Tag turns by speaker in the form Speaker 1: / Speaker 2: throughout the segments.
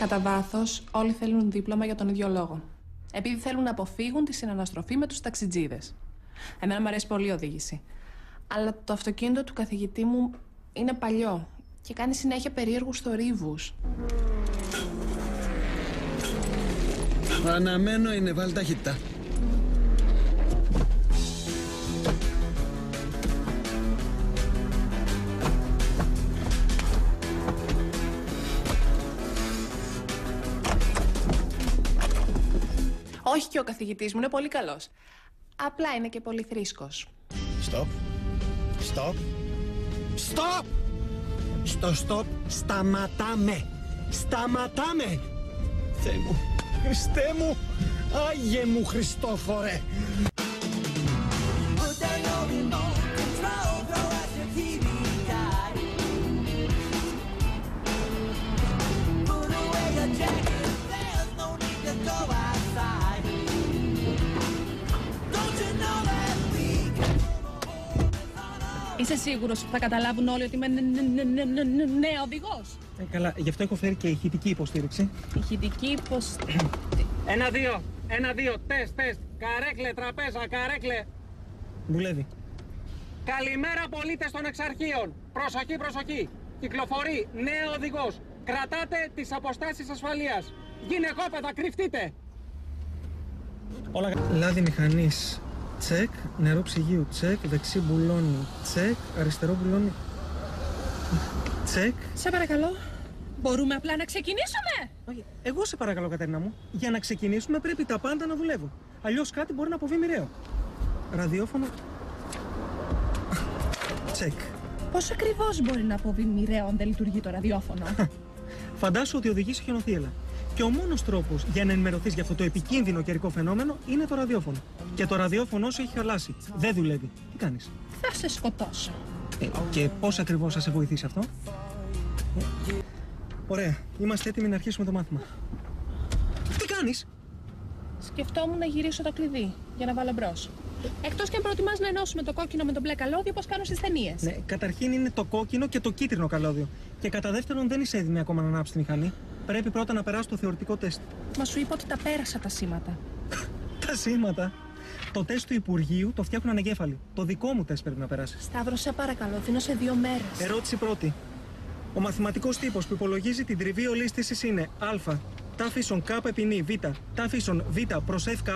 Speaker 1: Κατά βάθος, όλοι θέλουν δίπλωμα για τον ίδιο λόγο. Επειδή θέλουν να αποφύγουν τη συναναστροφή με τους ταξιτζίδες. Εμένα μου αρέσει πολύ η οδήγηση. Αλλά το αυτοκίνητο του καθηγητή μου είναι παλιό και κάνει συνέχεια περίεργους θορύβους.
Speaker 2: Αναμένω, είναι, βάλει ταχύτητα.
Speaker 1: Όχι, και ο καθηγητής μου είναι πολύ καλός. Απλά είναι και πολύ θρήσκος.
Speaker 2: Stop. Stop. Stop! Στο stop σταματάμε. Σταματάμε. Θεέ μου, Χριστέ μου, Άγιε μου Χριστόφορε.
Speaker 3: Είσαι σίγουρος ότι θα καταλάβουν όλοι ότι είμαι νέο οδηγός?
Speaker 4: Καλά, γι' αυτό έχω φέρει και ηχητική υποστήριξη.
Speaker 3: Ηχητική υποστήριξη.
Speaker 4: 1-2, 1-2, τεστ. Καρέκλε, τραπέζα, καρέκλε. Δουλεύει. Καλημέρα πολίτες των Εξαρχείων. Προσοχή. Κυκλοφορεί νέο οδηγός. Κρατάτε τις αποστάσεις ασφαλείας. Γυναικόπαιδα, κρυφτείτε. Όλα. Λάδι μηχανής. Τσεκ. Νερό ψυγείου. Τσεκ. Δεξί μπουλόνι. Τσεκ. Αριστερό μπουλόνι. Τσεκ.
Speaker 3: Σε παρακαλώ, μπορούμε απλά να ξεκινήσουμε?
Speaker 4: Όχι. Εγώ σε παρακαλώ, Κατερίνα μου. Για να ξεκινήσουμε πρέπει τα πάντα να δουλεύουν. Αλλιώς κάτι μπορεί να αποβεί μοιραίο. Ραδιόφωνο. Τσεκ.
Speaker 3: Πώς ακριβώς μπορεί να αποβεί μοιραίο αν δεν λειτουργεί το ραδιόφωνο?
Speaker 4: Φαντάσου ότι οδηγείς σε χιονοθύελλα. Και ο μόνος τρόπος για να ενημερωθείς για αυτό το επικίνδυνο καιρικό φαινόμενο είναι το ραδιόφωνο. Και το ραδιόφωνο σου έχει χαλάσει. Δεν δουλεύει. Τι κάνεις?
Speaker 3: Θα σε σκοτώσω.
Speaker 4: Και πώς ακριβώς θα σε βοηθήσει αυτό? Ωραία. Είμαστε έτοιμοι να αρχίσουμε το μάθημα. Τι κάνεις?
Speaker 3: Σκεφτόμουν να γυρίσω το κλειδί για να βάλω μπρος. Εκτός και αν προτιμάς να ενώσουμε το κόκκινο με το μπλε καλώδιο όπως κάνουν στις ταινίες.
Speaker 4: Ναι, καταρχήν είναι το κόκκινο και το κίτρινο καλώδιο. Και κατά δεύτερον δεν είσαι έτοιμη ακόμα να ανάψεις τη μηχανή. Πρέπει πρώτα να περάσεις το θεωρητικό τεστ.
Speaker 3: Μα σου είπα ότι τα πέρασα τα σήματα.
Speaker 4: Τα σήματα. Το τεστ του Υπουργείου το φτιάχνουν ανεγκέφαλοι. Το δικό μου τεστ πρέπει να περάσει.
Speaker 3: Σταύρο, σε παρακαλώ, δίνω σε 2 μέρες.
Speaker 4: Ερώτηση πρώτη. Ο μαθηματικός τύπος που υπολογίζει την τριβή ολίσθησης είναι α. Τάφ ίσον κ επί νη, β. Τάφ ίσον β προς f κ,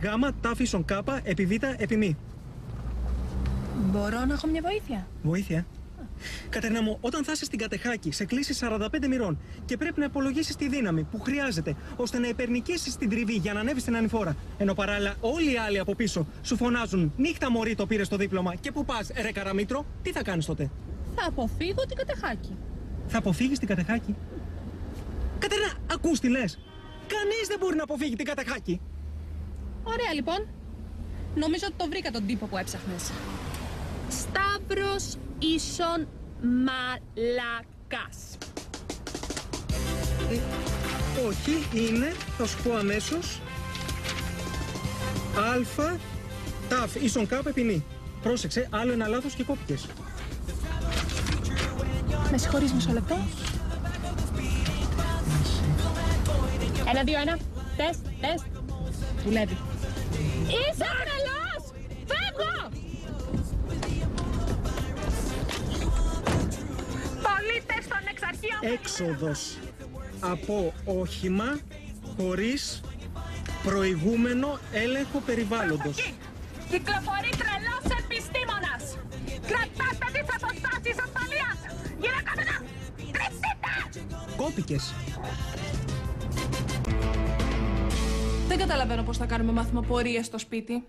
Speaker 4: γ. Τάφ ίσον κ επί β επί μη.
Speaker 3: Μπορώ να έχω μια βοήθεια?
Speaker 4: Βοήθεια. Κατερίνα μου, όταν θα είσαι στην Κατεχάκη σε κλίση 45 μοιρών και πρέπει να υπολογίσεις τη δύναμη που χρειάζεται ώστε να υπερνικήσεις την τριβή για να ανέβεις στην ανηφόρα, ενώ παράλληλα όλοι οι άλλοι από πίσω σου φωνάζουν «Νύχτα μωρή, το πήρες το δίπλωμα και πού πας, ρε Καραμήτρο», τι θα κάνεις τότε?
Speaker 3: Θα αποφύγω την Κατεχάκη.
Speaker 4: Θα αποφύγεις την Κατεχάκη? Κατερίνα, ακούς τι λες? Κανείς δεν μπορεί να αποφύγει την Κατεχάκη.
Speaker 3: Ωραία λοιπόν. Νομίζω ότι το βρήκα τον τύπο που έψαχνες. Σταύρος ίσον μαλακάς.
Speaker 4: Όχι, είναι, θα σου πω αμέσως, α ταφ ίσον κ επί νη. Πρόσεξε, άλλο ένα λάθος και κόπηκες.
Speaker 3: Με συγχωρείς μισό λεπτό. 1, 2, 1. Τεστ. Δουλεύει. Είσαι τρελός! Φεύγω! Πολίτες των Εξαρχείων.
Speaker 4: Έξοδος από όχημα χωρίς προηγούμενο έλεγχο περιβάλλοντος.
Speaker 3: Προσοχή! Κυκλοφορεί τρελός επιστήμονας! Κρατάτε τις αποστάσεις ασφαλείας! Γυναικόπαιδα! Κρυφτείτε!
Speaker 4: Κόπηκες.
Speaker 1: Δεν καταλαβαίνω πώς θα κάνουμε μάθημα πορείας στο σπίτι.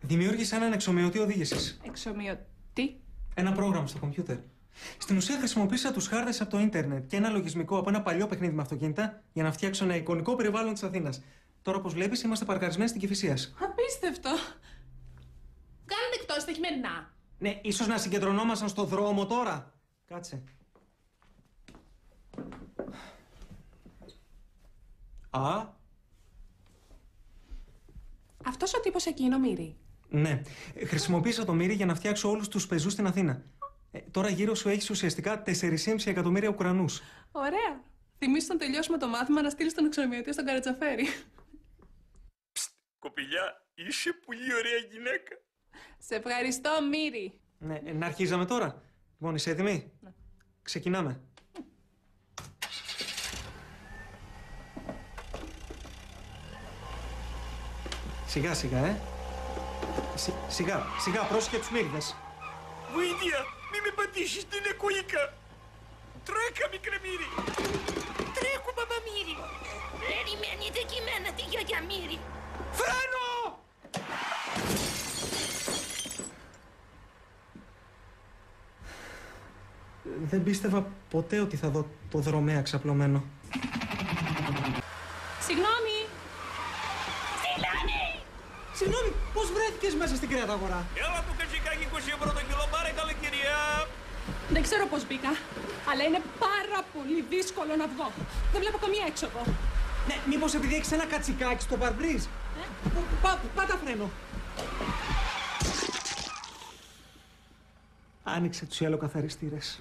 Speaker 4: Δημιούργησα έναν εξομοιωτή οδήγησης.
Speaker 1: Εξομοιωτή.
Speaker 4: Ένα πρόγραμμα στο κομπιούτερ. Στην ουσία χρησιμοποίησα τους χάρτες από το ίντερνετ και ένα λογισμικό από ένα παλιό παιχνίδι με αυτοκίνητα για να φτιάξω ένα εικονικό περιβάλλον της Αθήνας. Τώρα, όπως βλέπεις, είμαστε παρκαρισμένοι στην Κηφισίας.
Speaker 1: Απίστευτο. Κάνετε εκτός τα χειμερινά.
Speaker 4: Ναι, ίσως να συγκεντρωνόμασταν στο δρόμο τώρα. Κάτσε.
Speaker 1: Αυτός ο τύπος εκεί είναι ο Μύρη.
Speaker 4: Ναι. Χρησιμοποίησα το Μύρη για να φτιάξω όλους τους πεζούς στην Αθήνα. Τώρα γύρω σου έχεις ουσιαστικά 4,5 εκατομμύρια Ουκρανούς.
Speaker 1: Ωραία. Θυμήσου να τελειώσουμε το μάθημα να στείλεις τον εξομοιωτή στον Καρατσαφέρη.
Speaker 2: Κοπηλιά, είσαι πολύ ωραία γυναίκα.
Speaker 1: Σε ευχαριστώ, Μύρη.
Speaker 4: Ναι, να αρχίζαμε τώρα. Λοιπόν, είσαι έτοιμη?
Speaker 1: Ναι.
Speaker 4: Ξεκινάμε. Σιγά, σιγά, Σιγά, σιγά, πρόσεχε τους μύριδες.
Speaker 2: Βοήθεια, μη με πατήσεις, δεν είναι κοίκα. Τρέκα, μικρέ Μύρη.
Speaker 5: Τρέχω, Παπαμύρη. Περιμένετε κι εμένα τη γιαγιά Μύρη.
Speaker 2: Φρένο!
Speaker 4: Δεν πίστευα ποτέ ότι θα δω το δρομέα ξαπλωμένο.
Speaker 1: Συγγνώμη.
Speaker 4: Συγγνώμη, πώς βρέθηκες μέσα στην κρέατα αγορά?
Speaker 2: Έλα του κατσικάκι 20 € το κιλό, πάρε καλή κυρία.
Speaker 3: Δεν ξέρω πώς μπήκα, αλλά είναι πάρα πολύ δύσκολο να βγω. Δεν βλέπω καμία έξοδο.
Speaker 4: Ναι, μήπως επειδή έχεις ένα κατσικάκι στο παρμπρίζ. Πάτα φρένο. Άνοιξε τους ιαλοκαθαριστήρες.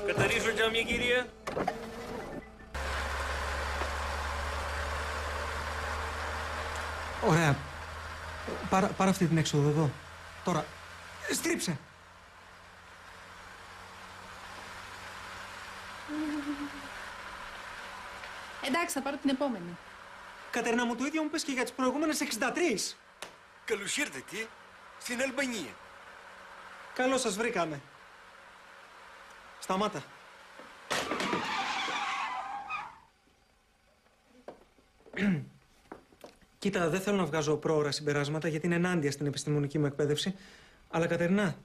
Speaker 2: Καθαρίσω για μια κυρία.
Speaker 4: Ωραία. Πάρε αυτή την έξοδο εδώ. Τώρα, στρίψε.
Speaker 1: Εντάξει, θα πάρω την επόμενη.
Speaker 4: Κατερίνα μου, το ίδιο μου πες και για τις προηγούμενες 63.
Speaker 2: Καλώς ήρθατε στην Αλβανία.
Speaker 4: Καλώς σας βρήκαμε. Σταμάτα. Κοίτα, δεν θέλω να βγάζω πρόωρα συμπεράσματα γιατί είναι ενάντια στην επιστημονική μου εκπαίδευση. Αλλά Κατερινά,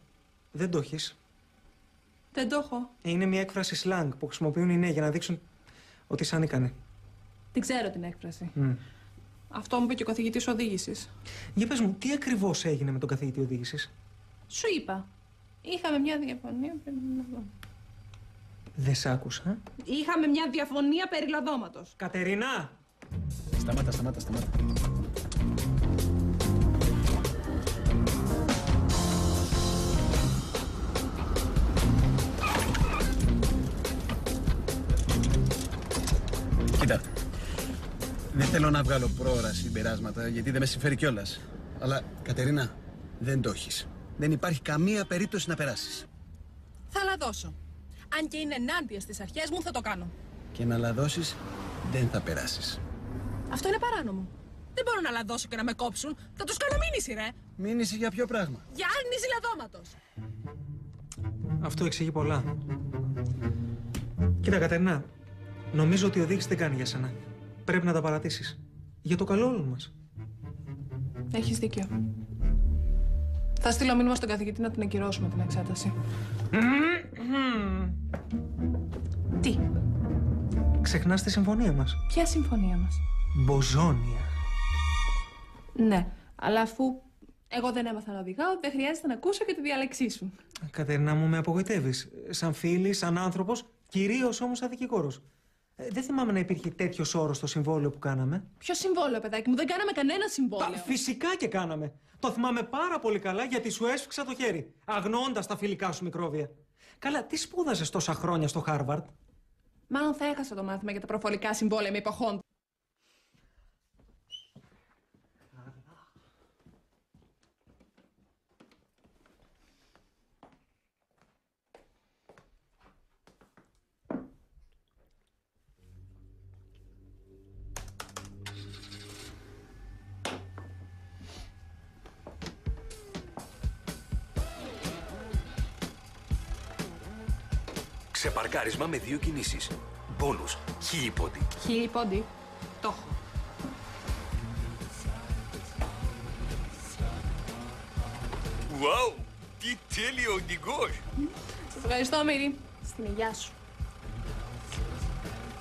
Speaker 4: δεν το έχεις.
Speaker 1: Δεν το έχω.
Speaker 4: Είναι μια έκφραση slang που χρησιμοποιούν οι νέοι για να δείξουν ότι είσαι ανίκανη.
Speaker 1: Την ξέρω την έκφραση.
Speaker 4: Mm.
Speaker 1: Αυτό μου είπε και ο καθηγητής οδήγησης.
Speaker 4: Για πες μου, τι ακριβώς έγινε με τον καθηγητή οδήγησης?
Speaker 1: Σου είπα. Είχαμε μια διαφωνία.
Speaker 4: Δεν σ' άκουσα.
Speaker 3: Είχαμε μια διαφωνία περί λαδώματος.
Speaker 4: Κατερίνα!
Speaker 2: Σταμάτα. Κοίτα, δεν θέλω να βγάλω πρόωρα συμπεράσματα γιατί δεν με συμφέρει κιόλας. Αλλά, Κατερίνα, δεν το έχεις. Δεν υπάρχει καμία περίπτωση να περάσεις.
Speaker 3: Θα λαδώσω. Αν και είναι ενάντια στις αρχές μου, θα το κάνω.
Speaker 2: Και να λαδώσεις, δεν θα περάσεις.
Speaker 3: Αυτό είναι παράνομο. Δεν μπορώ να λαδώσω και να με κόψουν. Θα τους κάνω μήνυση, ρε.
Speaker 2: Μήνυση για ποιο πράγμα?
Speaker 3: Για άρνηση λαδώματος.
Speaker 4: Αυτό εξηγεί πολλά. Κοίτα, Κατερίνα, νομίζω ότι η οδήγηση δεν κάνει για σένα. Πρέπει να τα παρατήσεις. Για το καλό όλων μας.
Speaker 1: Έχεις δίκιο. Θα στείλω μήνυμα στον καθηγητή να την ακυρώσουμε την εξέταση. Τι?
Speaker 4: Ξεχνάς τη συμφωνία μας.
Speaker 1: Ποια συμφωνία μας?
Speaker 4: Μποζόνια.
Speaker 1: Ναι, αλλά αφού εγώ δεν έμαθα να οδηγάω, δεν χρειάζεται να ακούσω και τη διάλεξή σου.
Speaker 4: Κατερίνα μου, με απογοητεύεις. Σαν φίλη, σαν άνθρωπος, κυρίως όμως σαν δικηγόρος. Δεν θυμάμαι να υπήρχε τέτοιος όρος στο συμβόλαιο που κάναμε.
Speaker 1: Ποιο συμβόλαιο, παιδάκι μου? Δεν κάναμε κανένα συμβόλαιο.
Speaker 4: Φυσικά και κάναμε. Το θυμάμαι πάρα πολύ καλά γιατί σου έσφιξα το χέρι, αγνοώντας τα φιλικά σου μικρόβια. Καλά, τι σπούδασες τόσα χρόνια στο Χάρβαρντ?
Speaker 1: Μάλλον θα έχασα το μάθημα για τα προφορικά συμβόλαια με υποχόντου.
Speaker 6: Ξεπαρκάρισμα με 2 κινήσεις. Μπόνους, 1000 πόντι.
Speaker 1: 1000 πόντι. Το έχω.
Speaker 2: Wow, τι τέλειο οδηγός!
Speaker 1: Σας ευχαριστώ, Μύρη. Στην υγειά σου.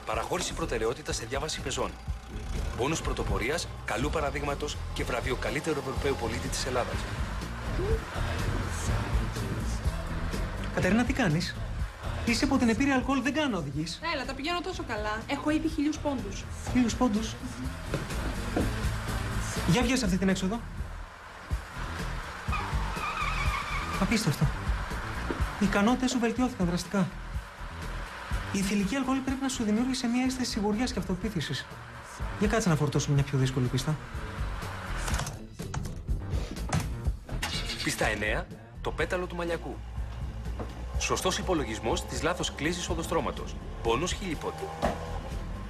Speaker 6: Παραχώρηση προτεραιότητα σε διάβαση πεζών. Μπόνους πρωτοπορίας, καλού παραδείγματος και βραβείο καλύτερου Ευρωπαίου πολίτη της Ελλάδας.
Speaker 4: Κατερίνα, τι κάνεις? Είσαι από την επίρρεια αλκοόλ, δεν κάνω να οδηγείς.
Speaker 3: Έλα, τα πηγαίνω τόσο καλά. Έχω ήδη 1000 πόντους.
Speaker 4: 1000 πόντους. Για βγες αυτή την έξοδο. Απίστευτο. Οι ικανότητες σου βελτιώθηκαν δραστικά. Η ηθιλική αλκοόλη πρέπει να σου δημιούργησε μια αίσθηση σιγουριάς και αυτοπεποίθησης. Για κάτσε να φορτώσουμε μια πιο δύσκολη πίστα.
Speaker 6: Πίστα 9. Το πέταλο του μαλιακού. Σωστός υπολογισμός της λάθος κλίσης οδοστρώματος. Μπόνους 1000 πόντι.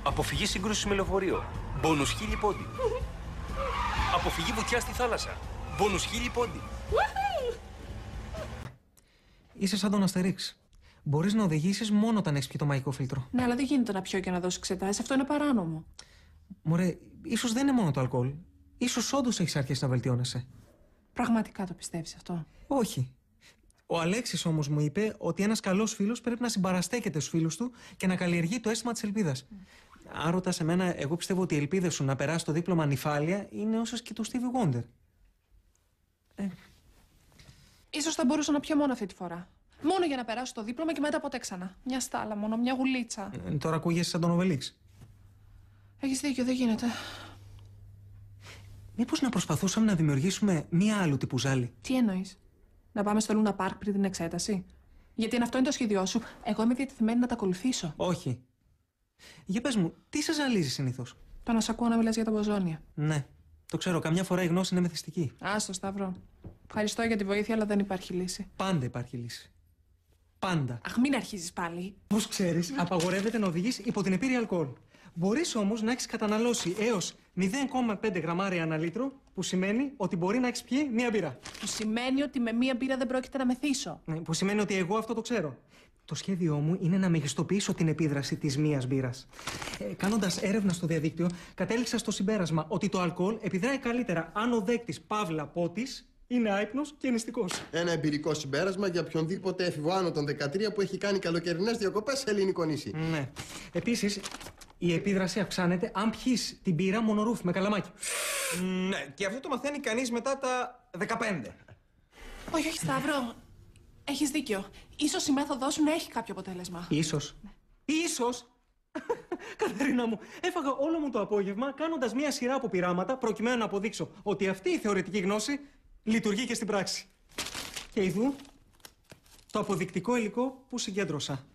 Speaker 6: Αποφυγή σύγκρουσης με λεωφορείο. Μπόνους 1000 πόντι. Αποφυγή βουτιά στη θάλασσα. Μπόνους 1000 πόντι.
Speaker 4: Είσαι σαν τον Αστερίξ. Μπορείς να οδηγήσεις μόνο όταν έχεις πιει το μαγικό φίλτρο.
Speaker 1: Ναι, αλλά δεν γίνεται να πιω και να δώσω εξετάσεις. Αυτό είναι παράνομο.
Speaker 4: Μωρέ, ίσως δεν είναι μόνο το αλκοόλ. Ίσως όντως έχεις αρχίσει να βελτιώνεσαι.
Speaker 1: Πραγματικά το πιστεύεις αυτό?
Speaker 4: Όχι. Ο Αλέξης όμως μου είπε ότι ένας καλός φίλος πρέπει να συμπαραστέκεται στους φίλους του και να καλλιεργεί το αίσθημα της ελπίδας. Αν ρωτάς εμένα, εγώ πιστεύω ότι οι ελπίδες σου να περάσει το δίπλωμα ανυφάλια είναι όσες και του Stevie Wonder.
Speaker 1: Ίσως θα μπορούσα να πιω μόνο αυτή τη φορά. Μόνο για να περάσω το δίπλωμα και μετά ποτέ ξανά. Μια στάλα μόνο, μια γουλίτσα.
Speaker 4: Τώρα ακούγεσαι σαν τον Οβελίξ.
Speaker 1: Έχεις δίκιο, δεν γίνεται.
Speaker 4: Μήπως να προσπαθούσαμε να δημιουργήσουμε μία άλλου τύπου ζάλη?
Speaker 1: Τι εννοείς? Να πάμε στο Λούνα Πάρκ πριν την εξέταση? Γιατί αν αυτό είναι το σχέδιό σου, εγώ είμαι διατεθειμένη να τα ακολουθήσω.
Speaker 4: Όχι. Για πες μου, τι σε ζαλίζει συνήθως?
Speaker 1: Το να σ' ακούω να μιλάς για τα μποζόνια.
Speaker 4: Ναι, το ξέρω. Καμιά φορά η γνώση είναι μεθυστική.
Speaker 1: Άστο, Σταύρο. Ευχαριστώ για τη βοήθεια, αλλά δεν υπάρχει λύση.
Speaker 4: Πάντα υπάρχει λύση. Πάντα.
Speaker 1: Αχ, μην αρχίζεις πάλι.
Speaker 4: Πώς ξέρεις, απαγορεύεται να οδηγείς υπό την επίρρεια αλκοόλ. Μπορείς όμως να έχεις καταναλώσει έως 0,5 γραμμάρια ανά λίτρο, που σημαίνει ότι μπορεί να έχεις πιει μία μπύρα.
Speaker 1: Που σημαίνει ότι με μία μπύρα δεν πρόκειται να μεθύσω.
Speaker 4: Ναι, που σημαίνει ότι εγώ αυτό το ξέρω. Το σχέδιό μου είναι να μεγιστοποιήσω την επίδραση της μίας μπύρας. Κάνοντας έρευνα στο διαδίκτυο, κατέληξα στο συμπέρασμα ότι το αλκοόλ επιδράει καλύτερα αν ο δέκτης παύλα πότης είναι άυπνος και νηστικός.
Speaker 7: Ένα εμπειρικό συμπέρασμα για οποιονδήποτε έφηβο άνω των 13 που έχει κάνει καλοκαιρινές διακοπές σε ελληνικό νησί.
Speaker 4: Ναι. Επίσης, η επίδραση αυξάνεται αν πιείς την μπύρα μονορούφι με καλαμάκι.
Speaker 8: Ναι, και αυτό το μαθαίνει κανείς μετά τα 15.
Speaker 1: Όχι, όχι, Σταύρο. Έχεις δίκιο. Ίσως η μέθοδός σου να έχει κάποιο αποτέλεσμα.
Speaker 4: Ίσως. Ίσως. Κατερίνα μου, έφαγα όλο μου το απόγευμα κάνοντας μία σειρά από πειράματα προκειμένου να αποδείξω ότι αυτή η θεωρητική γνώση λειτουργεί και στην πράξη. Και ειδού το αποδεικτικό υλικό που συγκέντρωσα.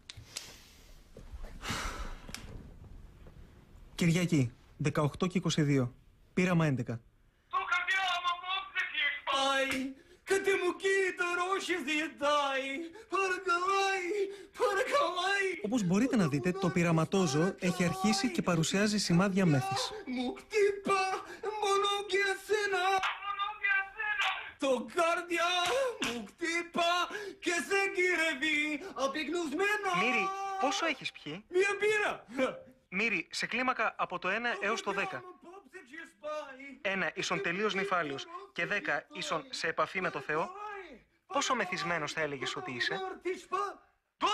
Speaker 4: Κυριακή, 18 και 22. Πείραμα 11.
Speaker 9: Το καρδιά μου απόψε έχει πάει. Κάτι μου κύτταρο όχι διετάει. Παρακαλάει.
Speaker 4: Όπως μπορείτε να δείτε, το πειραματόζωο έχει αρχίσει και παρουσιάζει σημάδια μέθης.
Speaker 9: Μου χτύπα μόνο και εσένα. Το καρδιά μου χτύπα και σε κυρεύει απεικνουσμένο.
Speaker 4: Μύρη, πόσο έχεις πιει?
Speaker 9: Μια μπύρα.
Speaker 4: Μύρη, σε κλίμακα από το 1 έως το 10. 1 ίσον τελείως νυφάλιος και 10 ίσον σε επαφή με το Θεό. Πόσο μεθυσμένος θα έλεγες ότι είσαι?
Speaker 9: 12.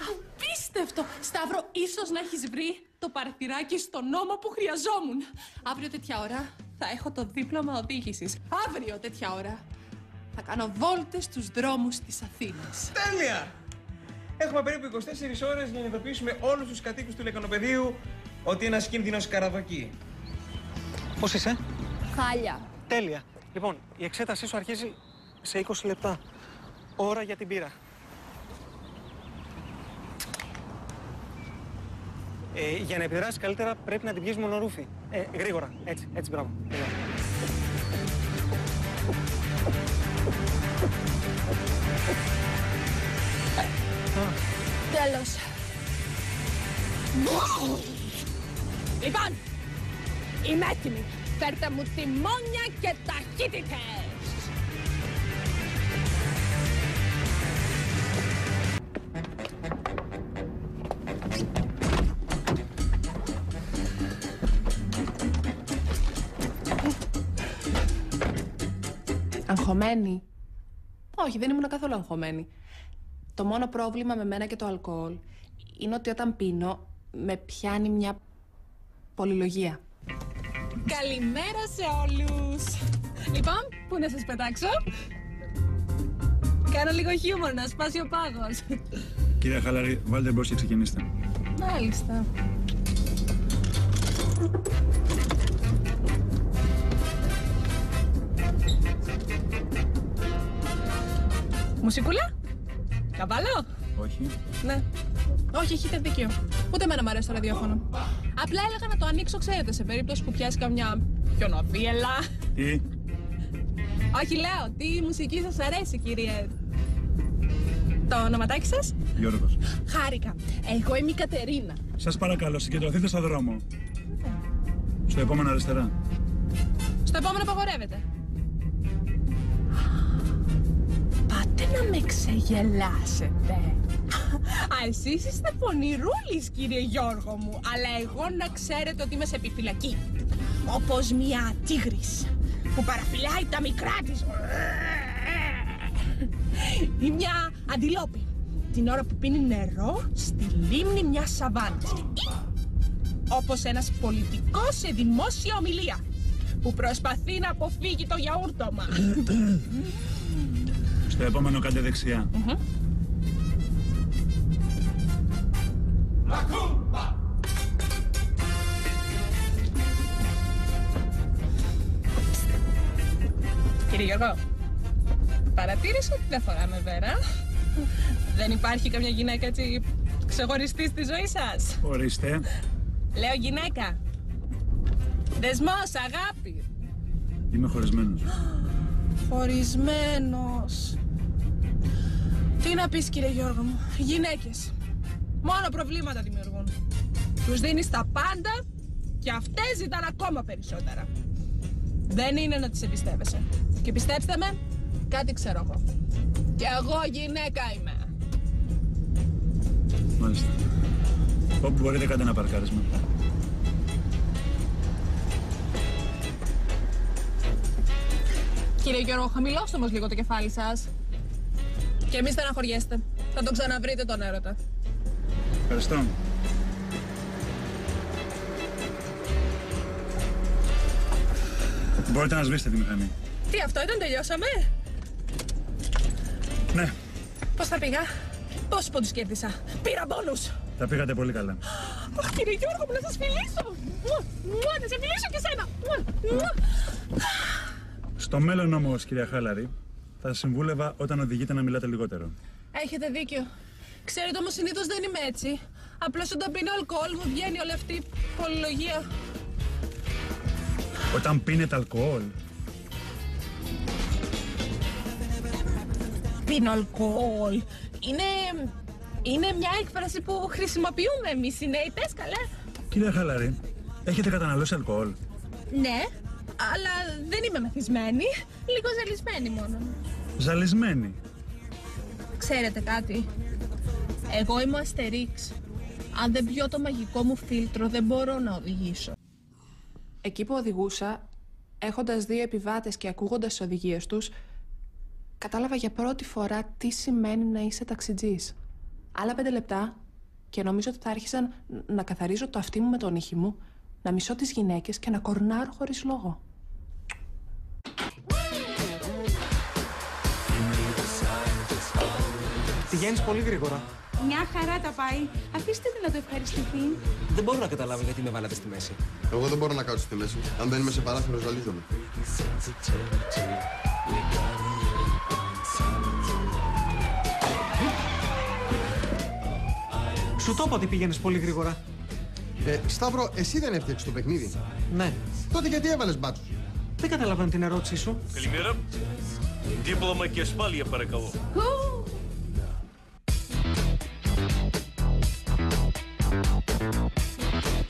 Speaker 1: Απίστευτο! Σταύρο, ίσως να έχεις βρει το παραθυράκι στον νόμο που χρειαζόμουν. Αύριο τέτοια ώρα θα έχω το δίπλωμα οδήγησης. Αύριο τέτοια ώρα θα κάνω βόλτες στους δρόμους της Αθήνας.
Speaker 8: Τέλεια! Έχουμε περίπου 24 ώρες για να ειδοποιήσουμε όλους τους κατοίκους του Λεκανοπεδίου ότι ένας κίνδυνος καραδοκεί.
Speaker 4: Πώς είσαι?
Speaker 3: Χάλια.
Speaker 4: Τέλεια. Λοιπόν, η εξέτασή σου αρχίζει σε 20 λεπτά. Ώρα για την πύρα. Για να επιδράσει καλύτερα πρέπει να την πιείς μονορούφι. Γρήγορα. Έτσι, μπράβο.
Speaker 3: Τέλος. Λοιπόν, είμαι έτοιμη. Φέρτε μου τιμόνια και ταχύτητες.
Speaker 1: Αγχωμένη? Όχι, δεν ήμουν καθόλου αγχωμένη. Το μόνο πρόβλημα με μένα και το αλκοόλ είναι ότι όταν πίνω με πιάνει μια πολυλογία.
Speaker 3: Καλημέρα σε όλους. Λοιπόν, πού να σας πετάξω? Κάνω λίγο χιούμορ να σπάσει ο πάγος.
Speaker 10: Κυρία Χαλαρή, βάλτε μπρος και ξεκινήστε.
Speaker 3: Μάλιστα.
Speaker 1: Μουσικούλα? Καβάλο?
Speaker 10: Όχι.
Speaker 1: Ναι. Όχι, έχετε δίκιο. Ούτε εμένα μου αρέσει το ραδιόφωνο. Απλά έλεγα να το ανοίξω, ξέρετε, σε περίπτωση που πιάσει καμιά χιονοβίελα.
Speaker 10: Τι?
Speaker 1: Όχι, λέω, τι μουσική σας αρέσει, κύριε. Το ονοματάκι σας?
Speaker 10: Γιώργος.
Speaker 1: Χάρηκα. Εγώ είμαι η Κατερίνα.
Speaker 10: Σας παρακαλώ, συγκεντρωθείτε στο δρόμο. Στο επόμενο αριστερά.
Speaker 1: Στο επόμενο απαγορεύεται. Πάτε να με ξεγελάσετε. Α, εσείς είστε πονηρούλης, κύριε Γιώργο μου. Αλλά εγώ να ξέρετε ότι είμαι σε επιφυλακή. Όπως μια τίγρης που παραφυλάει τα μικρά της. Ή μια αντιλόπη την ώρα που πίνει νερό στη λίμνη μιας σαβάνας. Όπως ένας πολιτικός σε δημόσια ομιλία που προσπαθεί να αποφύγει το γιαούρτωμα.
Speaker 10: Στο επόμενο κάντε δεξιά.
Speaker 1: Κύριε Γιώργο, παρατήρησα ότι δεν φοράμε βέρα. Δεν υπάρχει καμιά γυναίκα έτσι ξεχωριστή στη ζωή σας?
Speaker 10: Ορίστε.
Speaker 1: Λέω γυναίκα. Δεσμός, αγάπη.
Speaker 10: Είμαι χωρισμένος.
Speaker 1: Χωρισμένος. Τι να πεις, κύριε Γιώργο μου. Γυναίκες μόνο προβλήματα δημιουργούν. Τους δίνεις τα πάντα και αυτές ζητάνε ακόμα περισσότερα. Δεν είναι να τις εμπιστεύεσαι. Και πιστέψτε με, κάτι ξέρω εγώ. Και εγώ γυναίκα είμαι.
Speaker 10: Μάλιστα. Όπου μπορείτε κάντε ένα παρκάρισμα.
Speaker 1: Κύριε Γιώργο, χαμηλώστε όμως λίγο το κεφάλι σας. Και μη στεναχωριέστε. Θα τον ξαναβρείτε τον έρωτα.
Speaker 10: Ευχαριστώ. Μπορείτε να σβήσετε τη μηχανή.
Speaker 1: Τι, αυτό ήταν, τελειώσαμε?
Speaker 10: Ναι.
Speaker 1: Πώς θα πήγα? Πόσους πόντους κέρδισα? Πήρα μπόνους.
Speaker 10: Τα πήγατε πολύ καλά.
Speaker 1: Αχ, κύριε Γιώργο μου, να σας φιλήσω. Να σε φιλήσω και σένα.
Speaker 10: Στο μέλλον όμως, κυρία Χάλαρη, θα σας συμβούλευα όταν οδηγείτε να μιλάτε λιγότερο.
Speaker 1: Έχετε δίκιο. Ξέρετε όμως συνήθως δεν είμαι έτσι. Απλώς όταν πίνω αλκοόλ μου βγαίνει όλη αυτή η πολυλογία.
Speaker 10: Όταν πίνετε αλκοόλ?
Speaker 1: Πίνω αλκοόλ. Είναι μια έκφραση που χρησιμοποιούμε εμείς οι νεητές, καλέ.
Speaker 10: Κυρία Χάλαρη, έχετε καταναλώσει αλκοόλ?
Speaker 1: Ναι, αλλά δεν είμαι μεθυσμένη. Λίγο ζαλισμένη μόνο.
Speaker 10: Ζαλισμένη?
Speaker 1: Ξέρετε κάτι? Εγώ είμαι ο Αστερίξ. Αν δεν πιω το μαγικό μου φίλτρο, δεν μπορώ να οδηγήσω. Εκεί που οδηγούσα, έχοντας δύο επιβάτες και ακούγοντας τις οδηγίες τους, κατάλαβα για πρώτη φορά τι σημαίνει να είσαι ταξιτζής. Άλλα 5 λεπτά και νομίζω ότι θα άρχισαν να καθαρίζω το αυτί μου με τον ήχη μου, να μισώ τις γυναίκες και να κορνάρω χωρίς λόγο.
Speaker 4: Πηγαίνεις πολύ γρήγορα.
Speaker 11: Μια χαρά τα πάει. Αφήστε την να το ευχαριστηθεί.
Speaker 8: Δεν μπορώ να καταλάβω γιατί με βάλατε στη μέση.
Speaker 7: Εγώ δεν μπορώ να κάτσω στη μέση. Αν δεν είμαι σε παράθυρο, ζαλίζομαι.
Speaker 4: Σου το είπα ότι πήγαινες πολύ γρήγορα.
Speaker 7: Σταύρο, εσύ δεν έφτιαξες το παιχνίδι?
Speaker 4: Ναι.
Speaker 7: Τότε γιατί έβαλες μπάτσους?
Speaker 4: Δεν καταλαβαίνω την ερώτησή σου.
Speaker 9: Καλημέρα. Δίπλωμα και ασφάλεια, παρακαλώ.